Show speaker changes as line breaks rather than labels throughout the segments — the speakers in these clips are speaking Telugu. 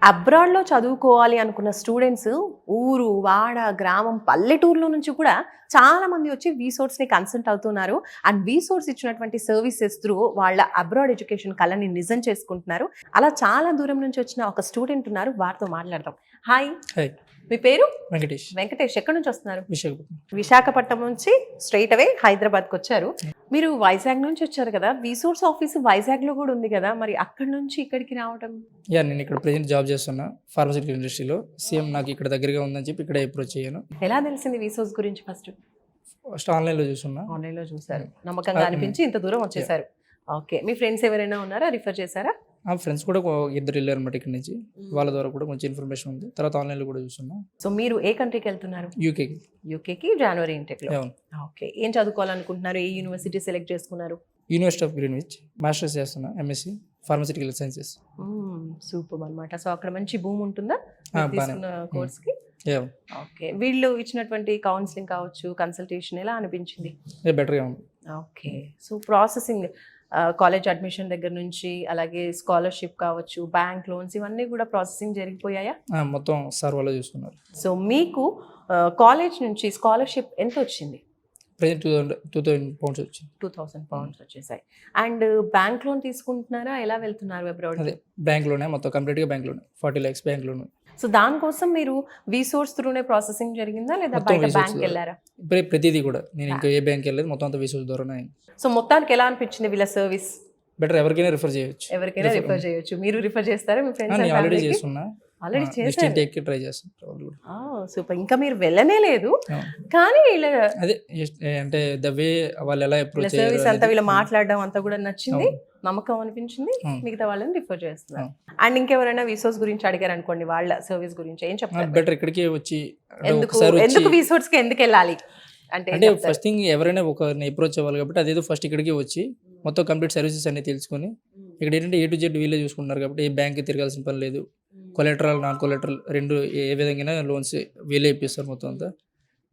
అబ్రాడ్‌లో చదువుకోవాలి అనుకున్న స్టూడెంట్స్ ఊరు, వాడ, గ్రామం, పల్లెటూరులో నుంచి కూడా చాలా మంది వచ్చి వీసోర్స్‌ని కన్సల్ట్ అవుతున్నారు. అండ్ వీసోర్స్ ఇచ్చినటువంటి సర్వీసెస్ త్రూ వాళ్ళ అబ్రాడ్ ఎడ్యుకేషన్ కలని నిజం చేసుకుంటున్నారు. అలా చాలా దూరం నుంచి వచ్చిన ఒక స్టూడెంట్ ఉన్నారు. వారితో మాట్లాడదాం. హాయ్.
హాయ్.
మీ పేరు?
వెంకటేష్.
వెంకటేష్. ఎక్కడి నుంచి వస్తున్నారు?
విశాఖపట్నం.
విశాఖపట్నం నుంచి స్ట్రెయిట్ అవే హైదరాబాద్కి వచ్చారు. మీరు వైజాగ్ నుంచి వచ్చారు కదా, వీసోర్స్ ఆఫీస్ వైజాగ్లో కూడా ఉంది కదా, మరి అక్కడి నుంచి ఇక్కడికి రావడం?
నేను ఇక్కడ ప్రెజెంట్ జాబ్ చేస్తున్నా ఫార్మసిటికల్ ఇండస్ట్రీలో. సేమ్ నాకు ఇక్కడ దగ్గరగా ఉందని చెప్పి ఇక్కడ అప్రోచ్ అయ్యాను.
ఎలా తెలిసింది వీసోర్స్ గురించి?
ఫస్ట్ ఆన్లైన్లో చూస్తున్నా.
ఆన్లైన్లో చూసారు, నమ్మకంగా అనిపించి ఇంత దూరం వచ్చేసారు. ఓకే. మీ ఫ్రెండ్స్ ఎవరైనా ఉన్నారా, రిఫర్ చేశారా?
ఫ్రెండ్స్ కూడా ఇద్దరు వెళ్ళారు అనమాట ఇక్కడ నుంచి. వాళ్ళ ద్వారా కూడా కొంచెం ఇన్ఫర్మేషన్ ఉంది. తర్వాత ఆన్లైన్లో కూడా చూస్తున్నా.
సో మీరు ఏ కంట్రీకి వెళ్తున్నారు?
యూకేకి.
యూకేకి జనవరి ఇంటెక్లో. ఓకే. ఏం చదువుకోవాలనుకుంటున్నారు? ఏ యూనివర్సిటీ సెలెక్ట్ చేసుకున్నారు?
University of Greenwich. మాస్టర్స్ చేస్తున్నా, ఎంఎస్సి ఫార్మసిటికల్ సైన్సెస్.
సూపర్ అనమాట. సో అక్కడ మంచి భూమి ఉంటుందా కోర్స్కి? ఓకే. వీళ్ళు ఇచ్చినటువంటి కౌన్సిలింగ్ కావచ్చు, కన్సల్టేషన్ ఎలా అనిపించింది?
బెటర్గా ఉంది.
Okay. So processing college admission దగ్గర నుంచి అలాగే స్కాలర్షిప్ కావచ్చు, బ్యాంక్ లోన్స్, ఇవన్నీ కూడా ప్రాసెసింగ్ జరిగిపోయాయా?
మొత్తం సార్ వాళ్ళు చూసుకున్నారు.
సో మీకు కాలేజ్ నుంచి స్కాలర్షిప్ ఎంత వచ్చింది?
ప్రెజెంట్ 2000 pounds వచ్చింది.
2000 pounds వచ్చేసాయి. అండ్ బ్యాంక్ లోన్ తీసుకుంటున్నారా? ఎలా వెళ్తున్నారు అబ్రాడ్?
అదే బ్యాంక్లోనే, మొత్తం కంప్లీట్గా బ్యాంక్లోనే. 40 lakhs బ్యాంక్ లోన్.
సో దానికోసం మీరు వీసోర్స్ త్రూనే ప్రాసెసింగ్ జరిగిందా లేదా బయట బ్యాంక్ వెళ్ళారా?
ఇప్పుడే ప్రతిదీ కూడా నేను ఇంకా ఏ బ్యాంక్ వెళ్ళలేదు, మొత్తం అంతా వీసోర్స్ ద్వారానే అయింది.
సో మొత్తానికి ఎలా అనిపించింది వీళ్ళ సర్వీస్?
బెటర్. ఎవరికైనా రిఫర్ చేయొచ్చు.
ఎవరికైనా రిఫర్ చేయొచ్చు. మీరు రిఫర్ చేస్తారా మీ ఫ్రెండ్స్?
ఆల్రెడీ చేస్తున్నా.
ఆల్రెడీ చేశారు.
ట్రై చేస్తాను.
సూపర్. ఇంకా మీరు వెళ్ళనే లేదు కానీ
అదే అంటే ద వే వాళ్ళు ఎలా అప్రోచ్
సర్వీస్ అంతా వీళ్ళు మాట్లాడడం అంతా కూడా నచ్చింది, నమ్మకం అనిపించింది, మిగతా వాళ్ళని రిఫర్ చేస్తున్నారు. అండ్ ఇంకెవరైనా వీసోర్స్ గురించి అడిగారు అనుకోండి, వాళ్ళ సర్వీస్ గురించి ఏం చెప్తారు?
బెటర్ ఇక్కడికి వచ్చి
ఎందుకు వీసోర్స్ కి ఎందుకు వెళ్ళాలి
అంటే ఫస్ట్ థింగ్ ఎవరైనా ఒకరిని అప్రోచ్ అవ్వాలి కాబట్టి అదేదో ఫస్ట్ ఇక్కడికి వచ్చి మొత్తం కంప్లీట్ సర్వీసెస్ అన్ని తెలుసుకొని, ఇక్కడ ఏంటంటే A to Z వీళ్ళే చూసుకుంటున్నారు కాబట్టి ఏ బ్యాంక్కి తిరగాల్సిన పని లేదు. కొలెటరల్, నాన్ కొలెటరల్ రెండు ఏ విధంగా లోన్స్ వీళ్ళే ఇప్పిస్తారు మొత్తం అంతా.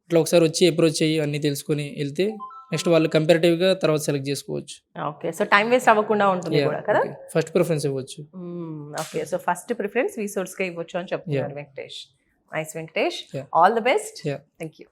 ఇట్లా ఒకసారి వచ్చి అప్రోచ్ అయ్యి అన్ని తెలుసుకొని వెళ్తే నెక్స్ట్ వాళ్ళు కంపారిటివ్గా తర్వాత సెలెక్ట్ చేసుకోవచ్చు.
ఓకే. సో టైం వేస్ట్ అవ్వకుండా ఉంటుంది కూడా కదా.
ఫస్ట్ ప్రిఫరెన్స్ ఇవ్వచ్చు.
ఓకే. సో ఫస్ట్ ప్రిఫరెన్స్ వీసోర్స్కే ఇవ్వచ్చు అని చెప్తున్నారు Venkatesh. Nice Venkatesh. All the best.
Thank you.